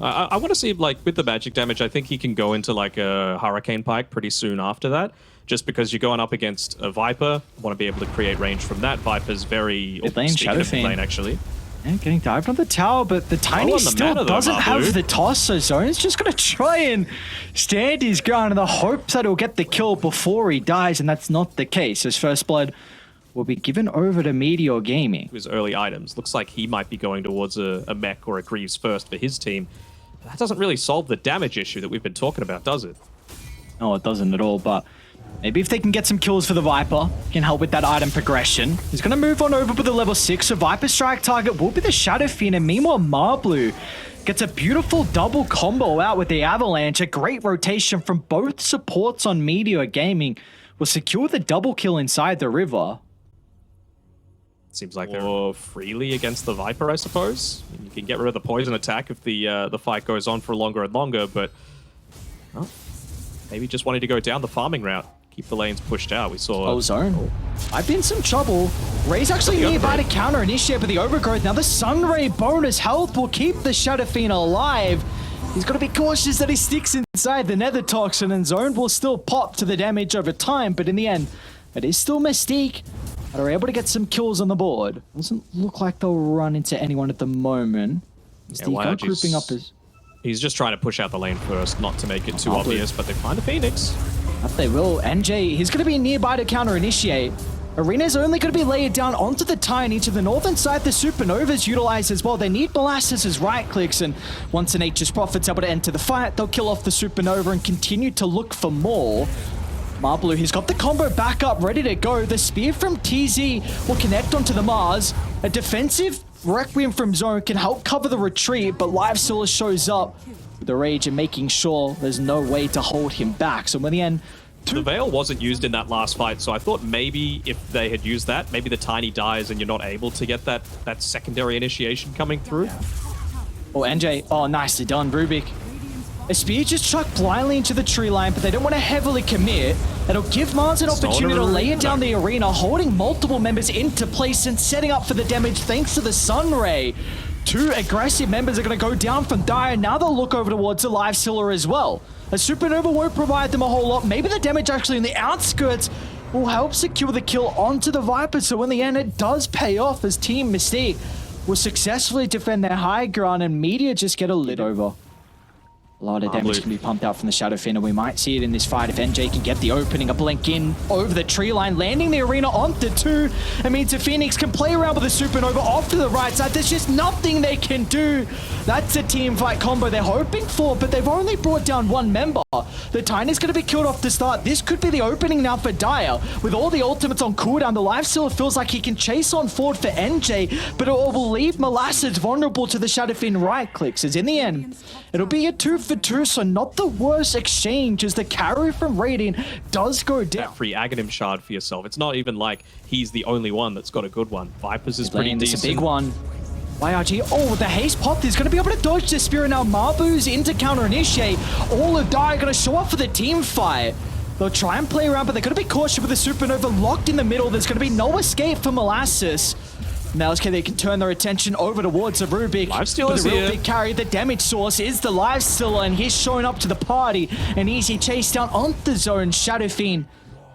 I want to see, like, with the magic damage, I think he can go into, like, a Hurricane Pike pretty soon after that. Just because you're going up against a Viper, want to be able to create range from that. Viper's very... Mid lane, Shadow Fiend. Lane, actually. Yeah, getting dived on the tower, but the Tiny still doesn't have the toss, so Zone's just going to try and stand his ground in the hopes that he'll get the kill before he dies, and that's not the case. His first blood will be given over to Meteor Gaming. His early items. Looks like he might be going towards a mech or a Greaves first for his team. That doesn't really solve the damage issue that we've been talking about, does it? No, it doesn't at all, but maybe if they can get some kills for the Viper, can help with that item progression. He's going to move on over with the level 6, so Viper strike target will be the Shadow Fiend, and meanwhile Marblu gets a beautiful double combo out with the Avalanche. A great rotation from both supports on Meteor Gaming will secure the double kill inside the river. Seems like they're freely against the Viper, I suppose. You can get rid of the poison attack if the fight goes on for longer and longer, but well, maybe just wanting to go down the farming route. Keep the lanes pushed out. We saw... Oh, Zone. I've been in some trouble. Ray's actually nearby to counter initiate with the overgrowth. Now the Sunray bonus health will keep the Shadow Fiend alive. He's got to be cautious that he sticks inside the Nether Toxin, and Zone will still pop to the damage over time, but in the end, it is still Mystique that are able to get some kills on the board. Doesn't look like they'll run into anyone at the moment. Mystique grouping up as... He's just trying to push out the lane first, not to make it too obvious, but they find the Phoenix. That they will. NJ, he's going to be nearby to counter-initiate. Arena's only going to be laid down onto the Tiny. To the northern side, the Supernova's utilized as well. They need Molasses' right-clicks, and once an Nature's Prophet's able to enter the fight, they'll kill off the Supernova and continue to look for more. Marblu, he's got the combo back up, ready to go. The spear from TZ will connect onto the Mars. A defensive Requiem from Zone can help cover the retreat, but Live Solar shows up with the rage and making sure there's no way to hold him back. So in the end... The Veil wasn't used in that last fight, so I thought maybe if they had used that, maybe the Tiny dies and you're not able to get that secondary initiation coming through. Oh, NJ. Oh, nicely done, Rubik. A spear just chucked blindly into the tree line, but they don't want to heavily commit. It'll give Mars an opportunity to lay it down the arena, holding multiple members into place and setting up for the damage thanks to the Sunray. Two aggressive members are going to go down from Dire. Now they'll look over towards the Live Scylla as well. A Supernova won't provide them a whole lot. Maybe the damage actually in the outskirts will help secure the kill onto the Viper. So in the end, it does pay off as Team Mystique will successfully defend their high ground and Meteor just get a lid over. A lot of damage can be pumped out from the Shadow Fiend, and we might see it in this fight if NJ can get the opening. A blink in over the tree line, landing the arena onto two. It means the Phoenix can play around with the Supernova off to the right side. There's just nothing they can do. That's a team fight combo they're hoping for, but they've only brought down one member. The Tiny's going to be killed off to start. This could be the opening now for Dire. With all the ultimates on cooldown, the Life Stealer feels like he can chase on forward for NJ, but it will leave Molasses vulnerable to the Shadow Fiend right clicks, as in the end, it'll be a 2-for-2, so not the worst exchange as the carry from Radiant does go down. That free Aghanim shard for yourself. It's not even like he's the only one that's got a good one. Vipers is pretty decent. It's a big one. YRG, oh, the haste pop, he's going to be able to dodge the Spirit now. Marbu's into counter initiate. All of Dire going to show up for the team fight. They'll try and play around, but they're going to be cautious with the Supernova locked in the middle. There's going to be no escape for Molasses. Now they can turn their attention over towards the Rubik. Lifestealer's the real here. Big carry, the damage source is the Lifestealer, and he's showing up to the party. An easy chase down on the Zone. Shadow Fiend.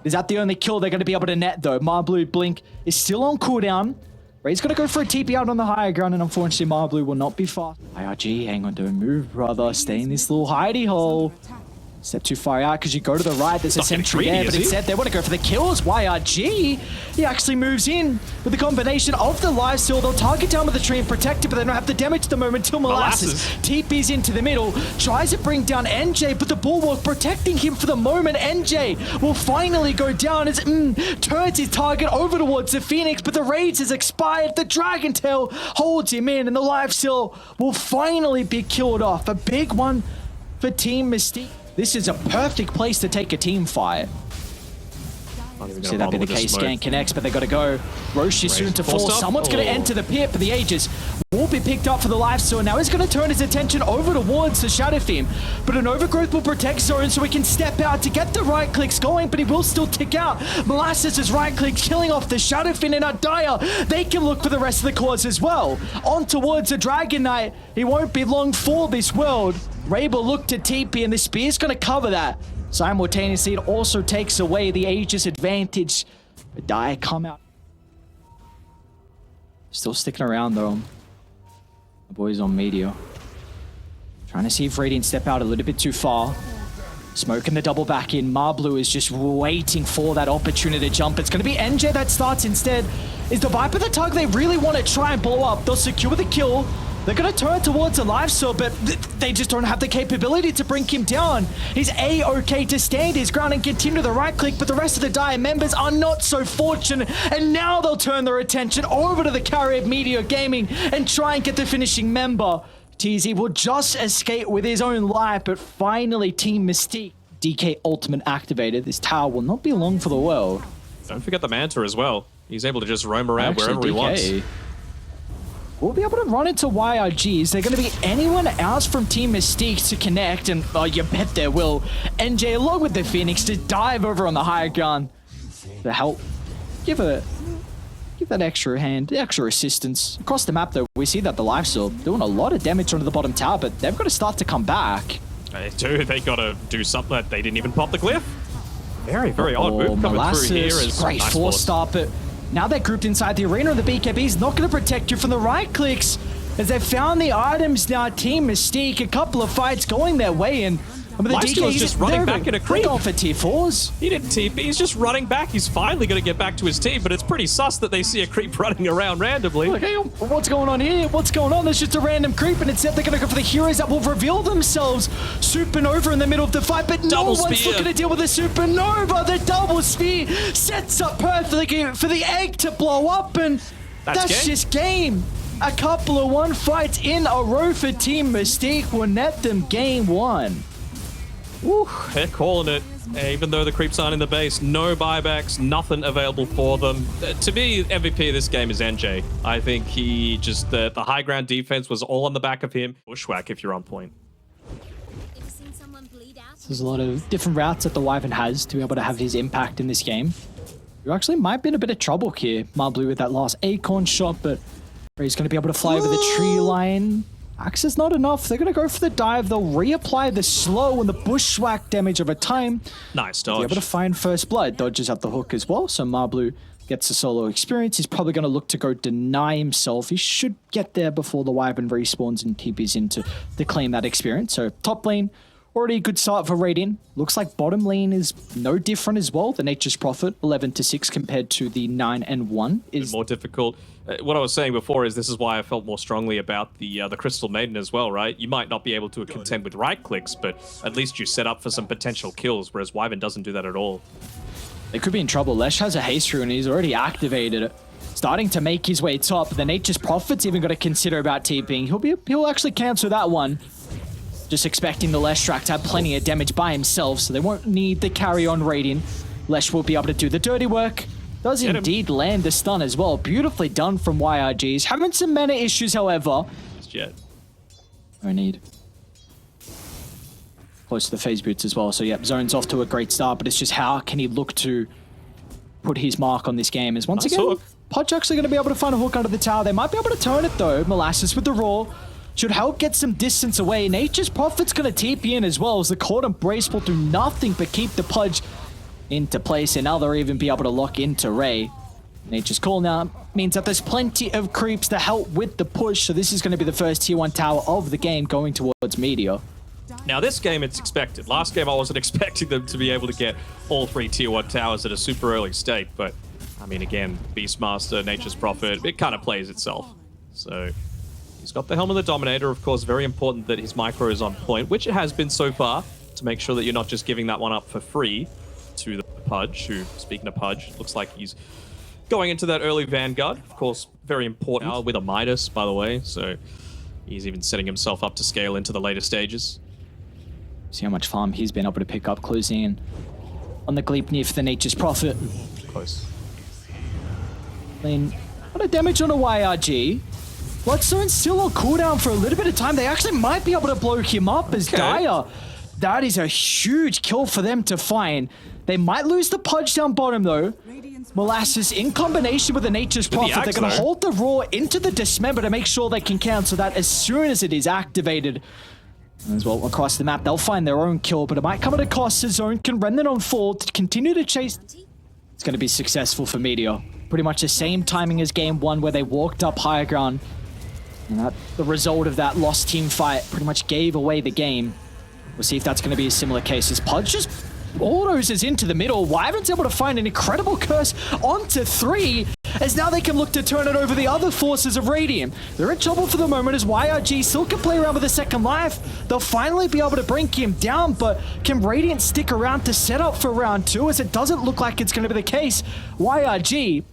Is that the only kill they're going to be able to net, though? Marblu Blink is still on cooldown. Ray's going to go for a TP out on the higher ground, and unfortunately Marblu will not be fast. IRG, hang on, don't move, brother. Stay in this little hidey hole. Step too far out because you go to the right. There's a sentry there, but instead they want to go for the kills. YRG, he actually moves in with the combination of the live steal. They'll target down with the tree and protect it, but they don't have the damage at the moment until Molasses TP's into the middle, tries to bring down NJ, but the bulwark protecting him for the moment. NJ will finally go down as turns his target over towards the Phoenix, but the rage has expired. The Dragon Tail holds him in, and the live steal will finally be killed off. A big one for Team Mystique. This is a perfect place to take a team fight. See that be the case. Scan connects, but they got to go. Roshi soon to fall. Someone's going to enter the pit, but the Aegis will be picked up for the life steal. Now he's going to turn his attention over towards the Shadow Theme, but an overgrowth will protect Zone so he can step out to get the right clicks going, but he will still tick out. Molasses' right click killing off the Shadow Fin, and Dire, they can look for the rest of the cores as well. On towards the Dragon Knight. He won't be long for this world. Ray will look to TP, and the Spear's going to cover that. Simultaneously, it also takes away the Aegis advantage. But Dire come out. Still sticking around though. The boys on Meteor. Trying to see if Radiant step out a little bit too far. Smoking the double back in. Marblu is just waiting for that opportunity to jump. It's going to be NJ that starts instead. Is the Viper the tug they really want to try and blow up? They'll secure the kill. They're going to turn towards a life steal, but they just don't have the capability to bring him down. He's A-okay to stand his ground and continue the right click, but the rest of the Dire members are not so fortunate. And now they'll turn their attention over to the carry of Meteor Gaming and try and get the finishing member. TZ will just escape with his own life, but finally Team Mystique. DK Ultimate activated. This tower will not be long for the world. Don't forget the Manta as well. He's able to just roam around wherever he wants. We'll be able to run into YRG. Is there going to be anyone else from Team Mystique to connect? And oh, you bet there will. NJ along with the Phoenix to dive over on the higher ground to help give that extra hand, extra assistance. Across the map though, we see that the life steal doing a lot of damage onto the bottom tower, but they've got to start to come back. They do. They got to do something. They didn't even pop the glyph. Very, very odd move coming Molasses, through here. Is great nice force start, but now they're grouped inside the arena, and the BKB is not going to protect you from the right clicks as they've found the items now. Team Mystique, a couple of fights going their way, and I mean, the DK is just running back in a creep. Going for tier 4s. He didn't TP, he's just running back. He's finally going to get back to his team, but it's pretty sus that they see a creep running around randomly. Okay, what's going on here? What's going on? There's just a random creep, and instead they're going to go for the heroes that will reveal themselves. Supernova in the middle of the fight, but no one's looking to deal with the Supernova. The double spear sets up perfectly for the egg to blow up, and that's just game. A couple of one fights in a row for Team Mystique will net them game 1. Woo, they're calling it. Even though the creeps aren't in the base, no buybacks, nothing available for them. To me, MVP of this game is NJ. I think he just, the high ground defense was all on the back of him. Bushwhack if you're on point. There's a lot of different routes that the Wyvern has to be able to have his impact in this game. You actually might be in a bit of trouble here, Marblu, with that last Acorn shot, but he's going to be able to fly over the tree line. Axe is not enough. They're going to go for the dive. They'll reapply the slow and the bushwhack damage over time. Nice dodge. Be able to find first blood. Dodges out the hook as well. So Marblu gets a solo experience. He's probably going to look to go deny himself. He should get there before the Wyvern respawns and TPs in to claim that experience. So top lane, already a good start for Radiant. Looks like bottom lane is no different as well. The Nature's Prophet, 11-6 compared to the 9-1 is more difficult. What I was saying before is this is why I felt more strongly about the Crystal Maiden as well, right? You might not be able to contend with right clicks, but at least you set up for some potential kills, whereas Wyvern doesn't do that at all. They could be in trouble. Lesh has a haste rune and he's already activated it. Starting to make his way top. The Nature's Prophet's even got to consider about TPing. He'll actually cancel that one. Just expecting the Leshrac to have plenty of damage by himself, so they won't need the carry on Radiant. Lesh will be able to do the dirty work. Does indeed land the stun as well. Beautifully done from YRGs. Having some mana issues, however. Just yet. No need. Close to the phase boots as well. So, yep, Zone's off to a great start, but it's just how can he look to put his mark on this game? Is once again, Pudge actually going to be able to find a hook under the tower. They might be able to turn it, though. Molasses with the raw. Should help get some distance away. Nature's Prophet's going to TP in as well, as the Court Embrace will do nothing but keep the Pudge into place, and now they'll even be able to lock into Ray. Nature's Call now means that there's plenty of creeps to help with the push, so this is going to be the first tier 1 tower of the game going towards Meteor. Now this game it's expected. Last game I wasn't expecting them to be able to get all 3 tier 1 towers at a super early state, but I mean again, Beastmaster, Nature's Prophet, it kind of plays itself. So he's got the Helm of the Dominator, of course, very important that his micro is on point, which it has been so far, to make sure that you're not just giving that one up for free to the Pudge, who, speaking of Pudge, looks like he's going into that early Vanguard. Of course, very important with a Midas, by the way, so he's even setting himself up to scale into the later stages. See how much farm he's been able to pick up, closing in on the Gleipnir for the Nature's Prophet. Close. Then, a lot of damage on a YRG. Bloodstone's still on cooldown for a little bit of time. They actually might be able to blow him up as Dire. That is a huge kill for them to find. They might lose the Pudge down bottom though. Molasses in combination with the Nature's Prophet. They're going to hold the Roar into the Dismember to make sure they can cancel that as soon as it is activated. As well across the map, they'll find their own kill, but it might come at a cost. His Zone can render on fall to continue to chase. It's going to be successful for Meteor. Pretty much the same timing as game one where they walked up higher ground. And that, the result of that lost team fight pretty much gave away the game. We'll see if that's going to be a similar case as Pudge just autos is into the middle. Wyvern's able to find an incredible curse onto 3, as now they can look to turn it over the other forces of Radiant. They're in trouble for the moment as YRG still can play around with a second life. They'll finally be able to bring him down, but can Radiant stick around to set up for round 2, as it doesn't look like it's going to be the case. YRG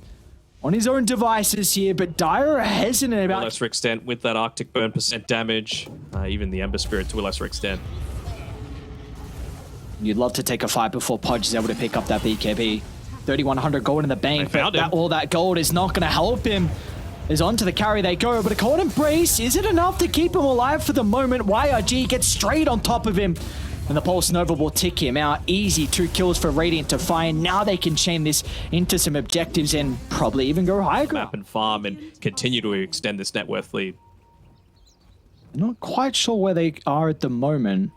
on his own devices here, but Dire are hesitant about... To a lesser extent with that Arctic Burn % damage, even the Ember Spirit to a lesser extent. You'd love to take a fight before Pudge is able to pick up that BKB. 3,100 gold in the bank, but all that gold is not going to help him. Is onto the carry they go, but a cold embrace, is it enough to keep him alive for the moment? YRG gets straight on top of him, and the Pulse Nova will tick him out. Easy 2 kills for Radiant to find. Now they can chain this into some objectives and probably even go higher. Map and farm and continue to extend this net worth lead. I'm not quite sure where they are at the moment.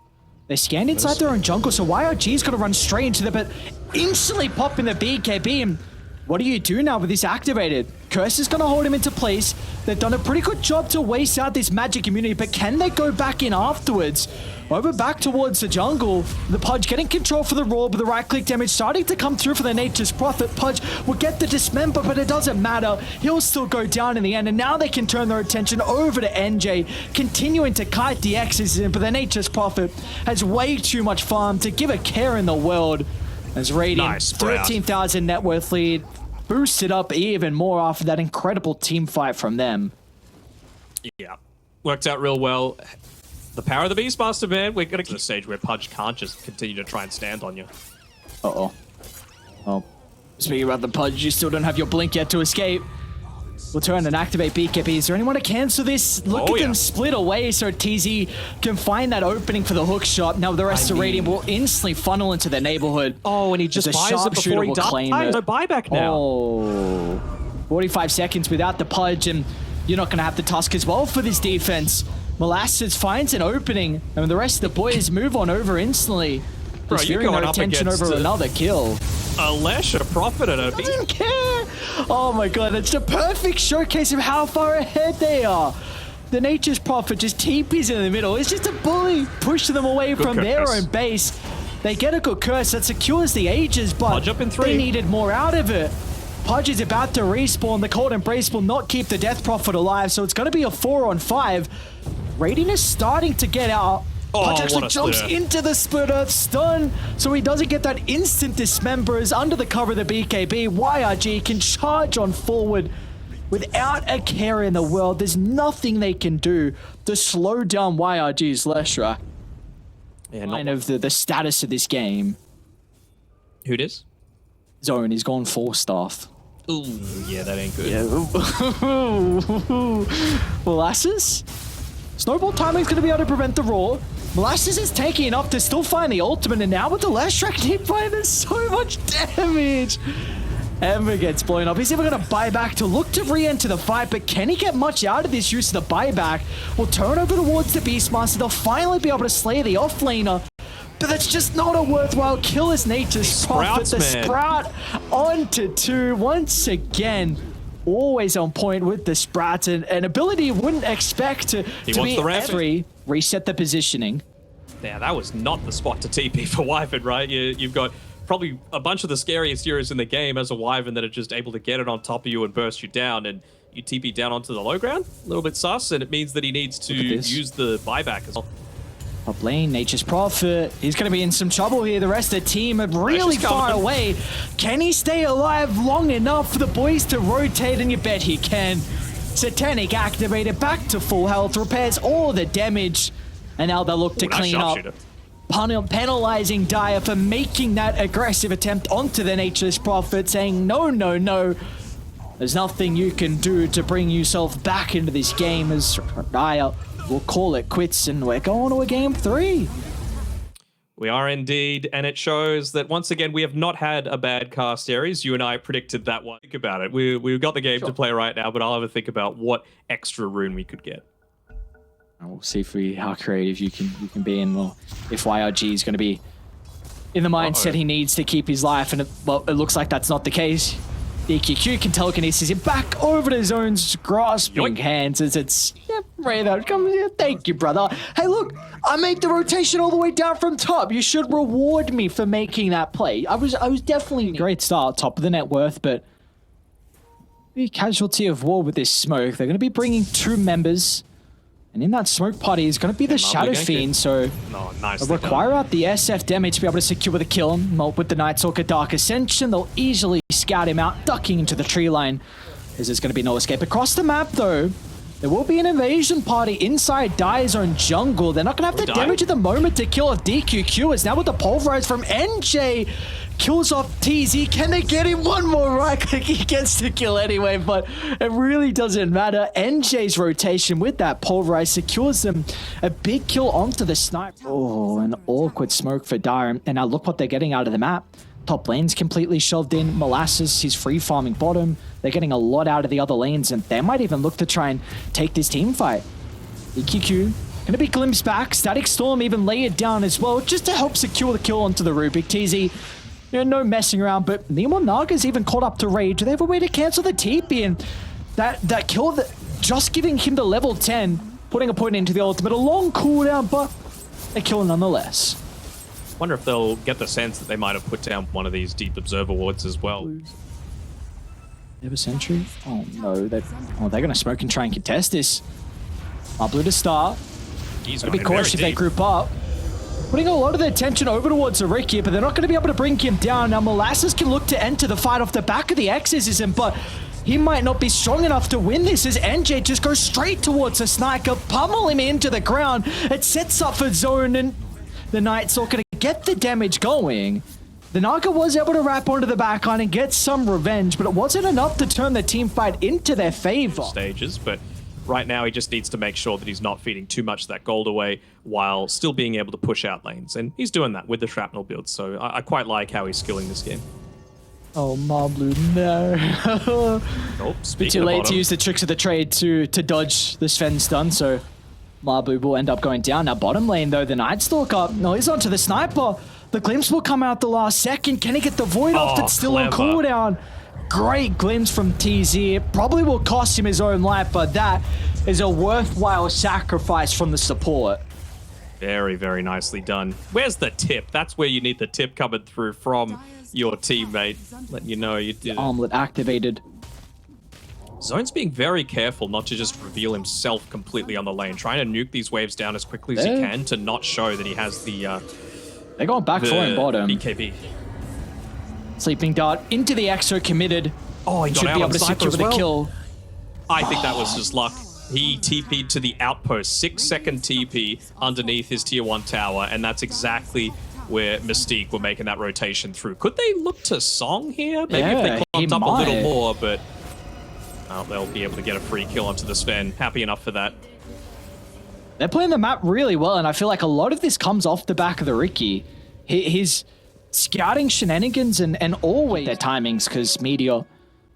They scanned inside their own jungle, so YRG's got to run straight into them, but instantly popping the BKB. And what do you do now with this activated? Curse is going to hold him into place. They've done a pretty good job to waste out this magic immunity, but can they go back in afterwards? Over back towards the jungle. The Pudge getting control for the Roar, but the right-click damage starting to come through for the Nature's Prophet. Pudge will get the Dismember, but it doesn't matter. He'll still go down in the end, and now they can turn their attention over to NJ, continuing to kite the X's in, but the Nature's Prophet has way too much farm to give a care in the world. As Radiant, 13,000 net worth lead, boosted up even more after that incredible team fight from them. Yeah, worked out real well. The power of the Beastmaster, man. We're going to get to the stage where Pudge can't just continue to try and stand on you. Uh-oh. Oh. Speaking about the Pudge, you still don't have your blink yet to escape. We'll turn and activate BKB. Is there anyone to cancel this? Look at them split away so TZ can find that opening for the hook shot. Now the rest of Radiant will instantly funnel into their neighborhood. Oh, and he just buys it before he dies. No buyback now. Oh. 45 seconds without the Pudge, and you're not going to have the Tusk as well for this defense. Molasses finds an opening, and the rest of the boys move on over instantly. Bro, you're going up attention against over another kill. A Lesh, a Prophet, and a... Doesn't care! Oh my god, it's the perfect showcase of how far ahead they are. The Nature's Prophet just TPs in the middle. It's just a bully pushing them away from their own base. They get a good curse that secures the Aegis, but Pudge up in 3. They needed more out of it. Pudge is about to respawn. The Cold Embrace will not keep the Death Prophet alive, so it's going to be a 4-on-5. Radiant is starting to get out. Pudge actually jumps into the Split Earth stun, so he doesn't get that instant Dismembers under the cover of the BKB. YRG can charge on forward without a care in the world. There's nothing they can do to slow down YRG's Leshra. Yeah, kind of the status of this game. Who it is? Zone, he's gone 4-staff. Ooh, yeah, that ain't good. Yeah. Molasses? Snowball timing's going to be able to prevent the Roar. Molasses is taking enough to still find the ultimate, and now with the Leshra keep playing, there's so much damage. Ember gets blown up. He's even going to buy back to look to re-enter the fight, but can he get much out of this use of the buyback? Will turn over towards the Beastmaster. They'll finally be able to slay the offlaner, but that's just not a worthwhile kill as Nature's Prophet. The Sprout onto 2 once again. Always on point with the Sprouts, and an ability you wouldn't expect to be every. Reset the positioning. Yeah, that was not the spot to TP for Wyvern, right? You've got probably a bunch of the scariest heroes in the game as a Wyvern that are just able to get it on top of you and burst you down, and you TP down onto the low ground. A little bit sus, and it means that he needs to use the buyback as well. Top lane, Nature's Prophet. He's going to be in some trouble here. The rest of the team are really far away. Can he stay alive long enough for the boys to rotate? And you bet he can. Satanic activated, back to full health, repairs all the damage. And now they'll look to clean up. Penalizing Dire for making that aggressive attempt onto the Nature's Prophet, saying no, no, no. There's nothing you can do to bring yourself back into this game, as I will call it quits, and we're going to a game 3. We are indeed, and it shows that once again we have not had a bad cast series. You and I predicted that one. Think about it. We've got the game to play right now, but I'll have a think about what extra rune we could get. We'll see how creative you can be, and well, if YRG is going to be in the mindset he needs to keep his life, and it looks like that's not the case. DQQ can telekinesis it back over to Zone's grasping hands as it's Raytho comes here. Thank you, brother. Hey, look, I make the rotation all the way down from top. You should reward me for making that play. I was definitely a great start, top of the net worth, but be a casualty of war with this smoke. They're going to be bringing 2 members. And in that smoke party is going to be the Shadow Fiend, so they'll require out the SF damage to be able to secure the kill. With the Night Stalker Dark Ascension, they'll easily scout him out, ducking into the tree line. As there's going to be no escape across the map, though. There will be an invasion party inside Dire Zone Jungle. They're not going to have the damage at the moment to kill off DQQ, as now with the Pulverize from NJ, kills off TZ. Can they get him one more right click? He gets the kill anyway, but it really doesn't matter. NJ's rotation with that Pulverize secures them a big kill onto the snipe. Oh, an awkward smoke for Dire. And now look what they're getting out of the map. Top lane's completely shoved in. Molasses, he's free farming bottom. They're getting a lot out of the other lanes, and they might even look to try and take this team fight. EQQ gonna be glimpsed back. Static Storm even layered down as well, just to help secure the kill onto the Rubik. TZ, no messing around, but Nemo Naga's even caught up to Rage. Do they have a way to cancel the TP? And that kill, just giving him the level 10, putting a point into the ultimate, a long cooldown, but a kill nonetheless. Wonder if they'll get the sense that they might have put down one of these deep observer wards as well. They have a sentry? Oh no, they're gonna smoke and try and contest this. Blue to start. He's gonna be cautious if they group up. Putting a lot of their attention over towards Rick here, but they're not gonna be able to bring him down. Now Molasses can look to enter the fight off the back of the Exorcism, but he might not be strong enough to win this as NJ just goes straight towards the Sniper, pummel him into the ground. It sets up for Zone, and the Night Stalker to get the damage going. The Naga was able to wrap onto the backline and get some revenge, but it wasn't enough to turn the team fight into their favor. Stages, but right now he just needs to make sure that he's not feeding too much of that gold away while still being able to push out lanes. And he's doing that with the shrapnel build, so I quite like how he's skilling this game. Oh, Marblu, no. Bit too late to use the tricks of the trade to dodge the Sven stun, so Marblu will end up going down. Now bottom lane though, the Night Stalker, no, he's onto the Sniper. The glimpse will come out the last second. Can he get the Void off? It's still on cooldown. Great glimpse from TZ. It probably will cost him his own life, but that is a worthwhile sacrifice from the support. Very, very nicely done. Where's the tip? That's where you need the tip coming through from your teammate, letting you know you did it. Armlet activated. Zone's being very careful not to just reveal himself completely on the lane, trying to nuke these waves down as quickly as he can to not show that he has the they're going back for him bottom. BKB. Sleeping Dart into the Exo committed. Oh, he should be able to secure the kill. I think that was just luck. He TP'd to the outpost, 6-second TP underneath his tier 1 tower, and that's exactly where Mystique were making that rotation through. Could they look to Song here? Maybe if they clumped up a little more, but they'll be able to get a free kill onto the Sven. Happy enough for that. They're playing the map really well, and I feel like a lot of this comes off the back of the Ricky. His scouting shenanigans and always their timings, because Meteor, well,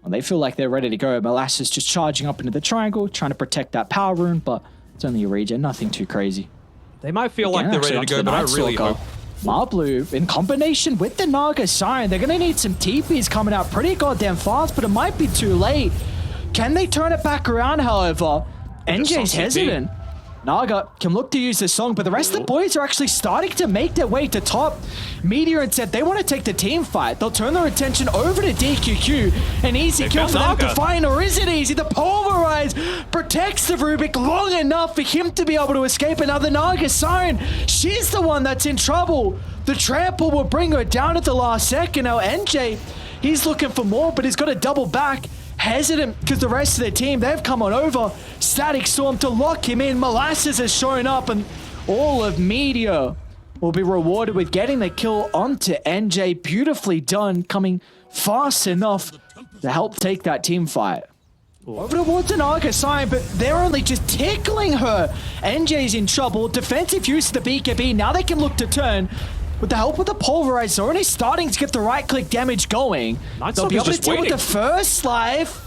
they feel like they're ready to go. Molasses just charging up into the triangle, trying to protect that power rune, but it's only a regen, nothing too crazy. They might feel like they're ready to go, but I really hope. Marblu, in combination with the Naga Siren, they're going to need some TPs coming out pretty goddamn fast, but it might be too late. Can they turn it back around, however? NJ's hesitant. Naga can look to use this song, but the rest of the boys are actually starting to make their way to top. Meteor and said they want to take the team fight. They'll turn their attention over to DQQ. An easy kill for them to find, or is it easy? The Pulverize protects the Rubik long enough for him to be able to escape. Another Naga Siren. She's the one that's in trouble. The trample will bring her down at the last second. Now NJ, he's looking for more, but he's got to double back. Hesitant because the rest of their team, they've come on over. Static Storm to lock him in. Molasses has shown up, and all of Meteor will be rewarded with getting the kill onto NJ. Beautifully done, coming fast enough. to help take that team fight. Over towards an Arca sign, but they're only just tickling her. NJ's in trouble. Defensive use of the BKB. Now they can look to turn. With the help of the Pulverized Zone, is starting to get the right-click damage going. They'll be able to deal with the first life.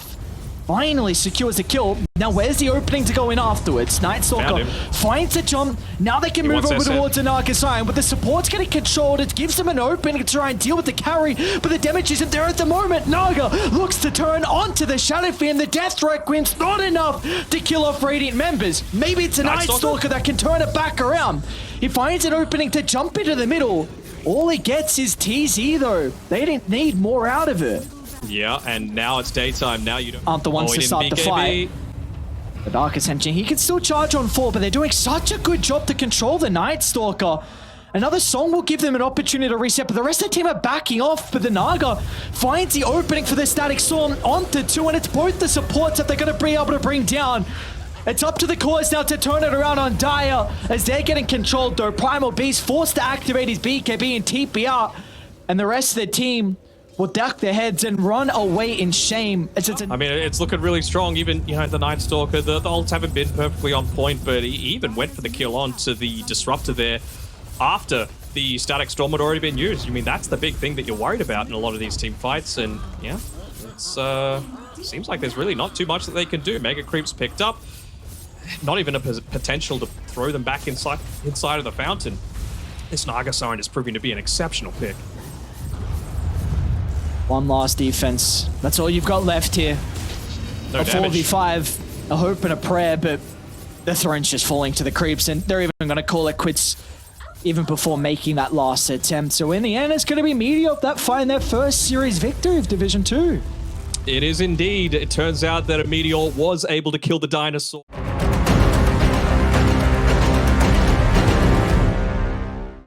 Finally secures the kill. Now where's the opening to go in afterwards? Night Stalker finds a jump. Now they can move over towards an Arca-Sign, but the support's getting controlled. It gives them an opening to try and deal with the carry, but the damage isn't there at the moment. Naga looks to turn onto the Shadow Fiend. The Death Requiem's not enough to kill off Radiant members. Maybe it's a Night Stalker that can turn it back around. He finds an opening to jump into the middle. All he gets is TZ though. They didn't need more out of it. Yeah, and now it's daytime. Now you don't aren't the ones to start the fight. The Dark Ascension, he can still charge on 4, but they're doing such a good job to control the Night Stalker. Another song will give them an opportunity to reset, but the rest of the team are backing off. But the Naga finds the opening for the Static Storm onto 2, and it's both the supports that they're going to be able to bring down. It's up to the cores now to turn it around on Dire as they're getting controlled though. Primal Beast forced to activate his BKB and TP out, and the rest of the team will duck their heads and run away in shame. I mean, it's looking really strong. Even, you know, the Night Stalker, the ults haven't been perfectly on point, but he even went for the kill onto the Disruptor there after the Static Storm had already been used. I mean, that's the big thing that you're worried about in a lot of these team fights, and yeah, it's seems like there's really not too much that they can do. Mega Creep's picked up. Not even a potential to throw them back inside of the fountain. This Naga Siren is proving to be an exceptional pick. One last defense. That's all you've got left here. No a damage. 4v5, a hope and a prayer, but the throne's just falling to the creeps, and they're even going to call it quits even before making that last attempt. So in the end, it's going to be Meteor that find their first series victory of Division 2. It is indeed. It turns out that a Meteor was able to kill the dinosaur.